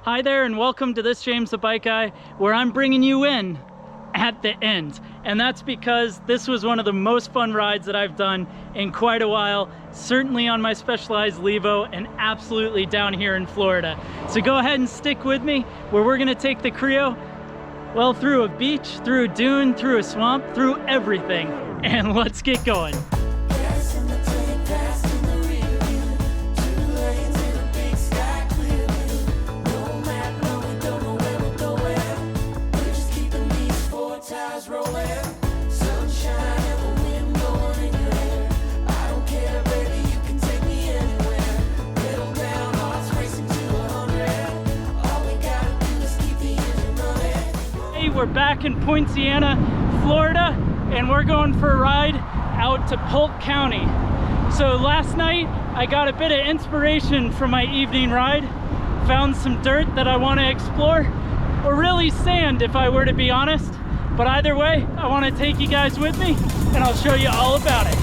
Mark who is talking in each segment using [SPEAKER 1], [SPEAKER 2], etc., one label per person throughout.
[SPEAKER 1] Hi there and welcome to this James the Bike Guy, where I'm bringing you in at the end. And that's because this was one of the most fun rides that I've done in quite a while, certainly on my Specialized Levo and absolutely down here in Florida. So go ahead and stick with me, where we're gonna take the Creo, well, through a beach, through a dune, through a swamp, through everything. And let's get going. We're back in Poinciana, Florida, and we're going for a ride out to Polk County. So last night I got a bit of inspiration from my evening ride, found some dirt that I want to explore, or really sand if I were to be honest. But either way, I want to take you guys with me and I'll show you all about it.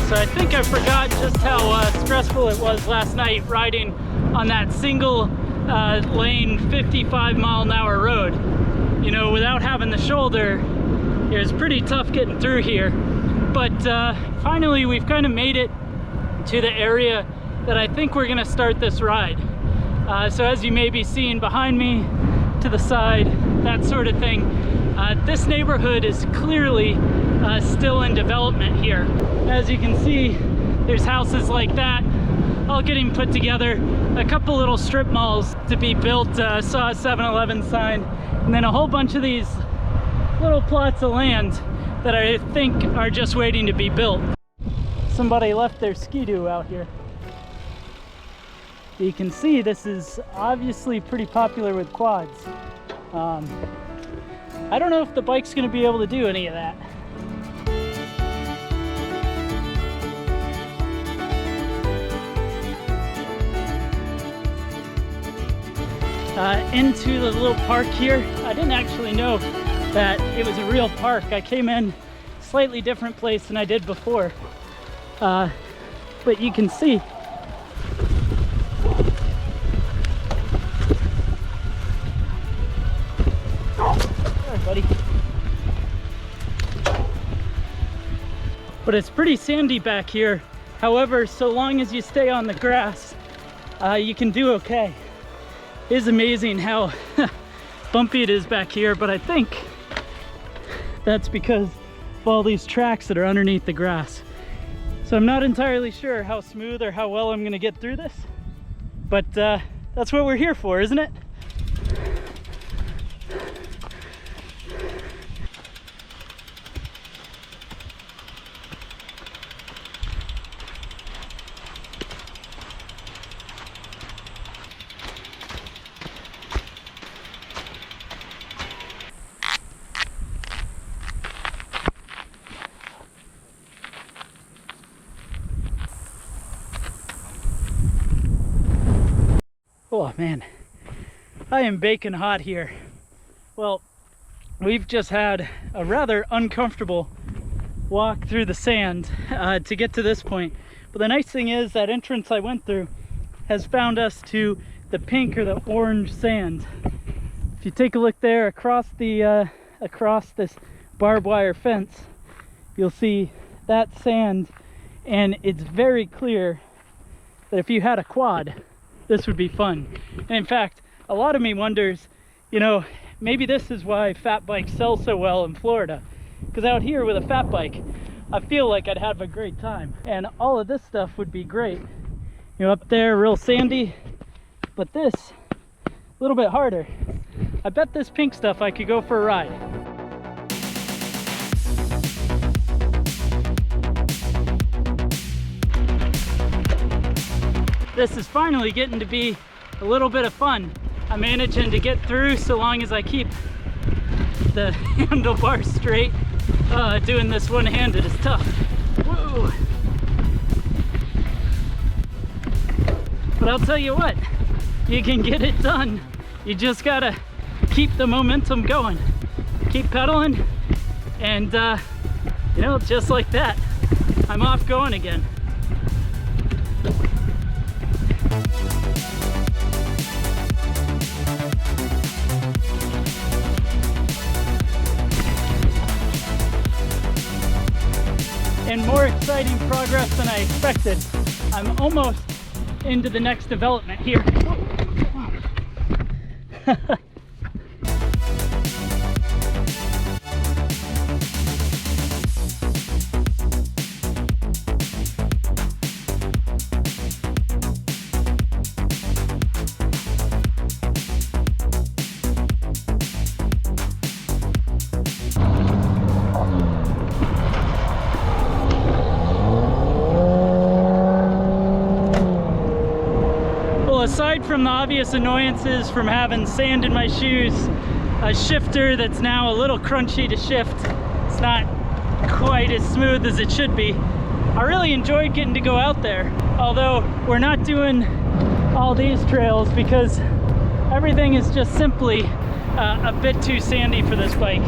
[SPEAKER 1] So I think I forgot just how stressful it was last night riding on that single lane 55-mile-an-hour road. You know, without having the shoulder, it was pretty tough getting through here. But finally we've kind of made it to the area that I think we're gonna start this ride. So as you may be seeing behind me, to the side, that sort of thing, this neighborhood is clearly still in development here. As you can see, there's houses like that, all getting put together. A couple little strip malls to be built, saw a 7-Eleven sign, and then a whole bunch of these little plots of land that I think are just waiting to be built. Somebody left their Ski-Doo out here. You can see this is obviously pretty popular with quads. I don't know if the bike's gonna be able to do any of that. Into the little park here. I didn't actually know that it was a real park. I came in a slightly different place than I did before. But you can see buddy. But it's pretty sandy back here. However, so long as you stay on the grass, you can do okay. It is amazing how bumpy it is back here, but I think that's because of all these tracks that are underneath the grass. So I'm not entirely sure how smooth or how well I'm gonna get through this, but that's what we're here for, isn't it? Oh man, I am baking hot here. Well, we've just had a rather uncomfortable walk through the sand to get to this point. But the nice thing is that entrance I went through has found us to the pink or the orange sand. If you take a look there across this barbed wire fence, you'll see that sand, and it's very clear that if you had a quad, this would be fun. And in fact, a lot of me wonders, you know, maybe this is why fat bikes sell so well in Florida. Because out here with a fat bike, I feel like I'd have a great time. And all of this stuff would be great. You know, up there, real sandy, but this, a little bit harder. I bet this pink stuff I could go for a ride. This is finally getting to be a little bit of fun. I'm managing to get through so long as I keep the handlebars straight. Doing this one-handed is tough. Whoa. But I'll tell you what, you can get it done. You just gotta keep the momentum going. Keep pedaling, and you know, just like that, I'm off going again. And more exciting progress than I expected. I'm almost into the next development here. Aside from the obvious annoyances from having sand in my shoes, a shifter that's now a little crunchy to shift, it's not quite as smooth as it should be, I really enjoyed getting to go out there. Although we're not doing all these trails because everything is just simply a bit too sandy for this bike.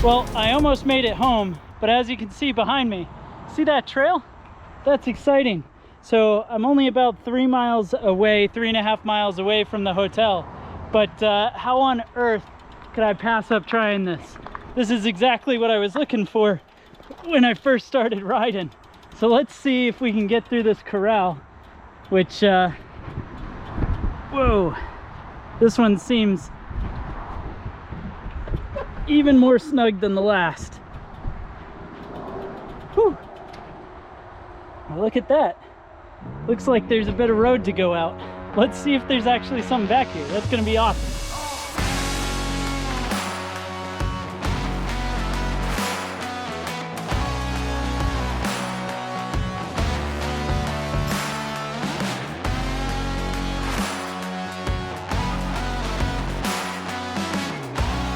[SPEAKER 1] Well, I almost made it home, but as you can see behind me, see that trail? That's exciting. So I'm only about 3 miles away, 3.5 miles away from the hotel. But how on earth could I pass up trying this? This is exactly what I was looking for when I first started riding. So let's see if we can get through this corral, which, whoa, this one seems even more snug than the last. Whew. Well, look at that. Looks like there's a bit of road to go out. Let's see if there's actually something back here. That's gonna be awesome.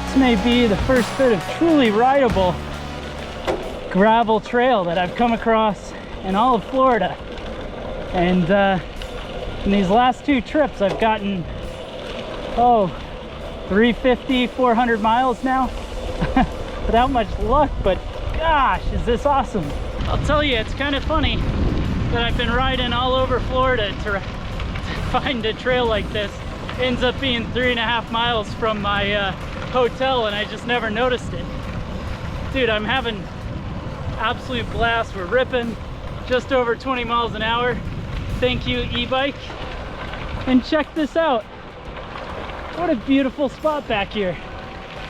[SPEAKER 1] This may be the first bit of truly rideable gravel trail that I've come across in all of Florida. And in these last 2 trips, I've gotten, 350, 400 miles now without much luck, but gosh, is this awesome. I'll tell you, it's kind of funny that I've been riding all over Florida to find a trail like this. It ends up being 3.5 miles from my hotel, and I just never noticed it. Dude, I'm having absolute blast. We're ripping just over 20 miles an hour. Thank you, e-bike. And check this out. What a beautiful spot back here.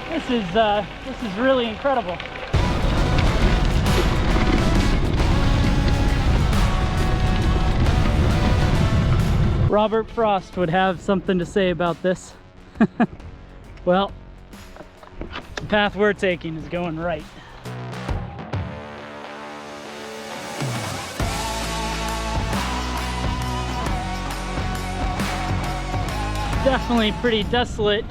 [SPEAKER 1] This is really incredible. Robert Frost would have something to say about this. Well, the path we're taking is going right. Definitely pretty desolate,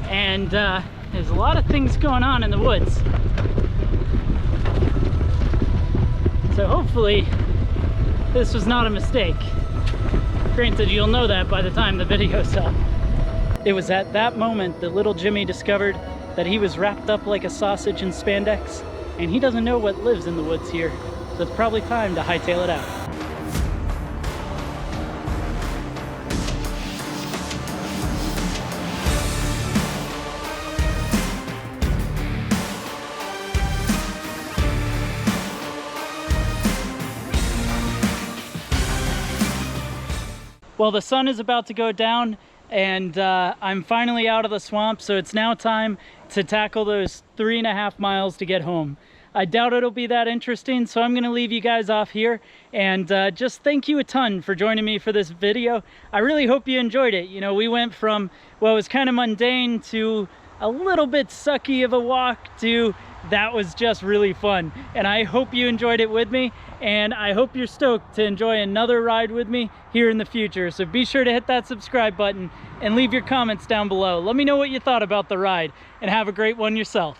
[SPEAKER 1] and there's a lot of things going on in the woods. So hopefully this was not a mistake. Granted, you'll know that by the time the video's up. It was at that moment that little Jimmy discovered that he was wrapped up like a sausage in spandex, and he doesn't know what lives in the woods here, so it's probably time to hightail it out. Well, the sun is about to go down, and I'm finally out of the swamp, so it's now time to tackle those 3.5 miles to get home. I doubt it'll be that interesting, so I'm gonna leave you guys off here, and just thank you a ton for joining me for this video. I really hope you enjoyed it. You know, we went from what was kind of mundane to a little bit sucky of a walk to that was just really fun. And I hope you enjoyed it with me, and I hope you're stoked to enjoy another ride with me here in the future. So be sure to hit that subscribe button and leave your comments down below. Let me know what you thought about the ride, and have a great one yourself.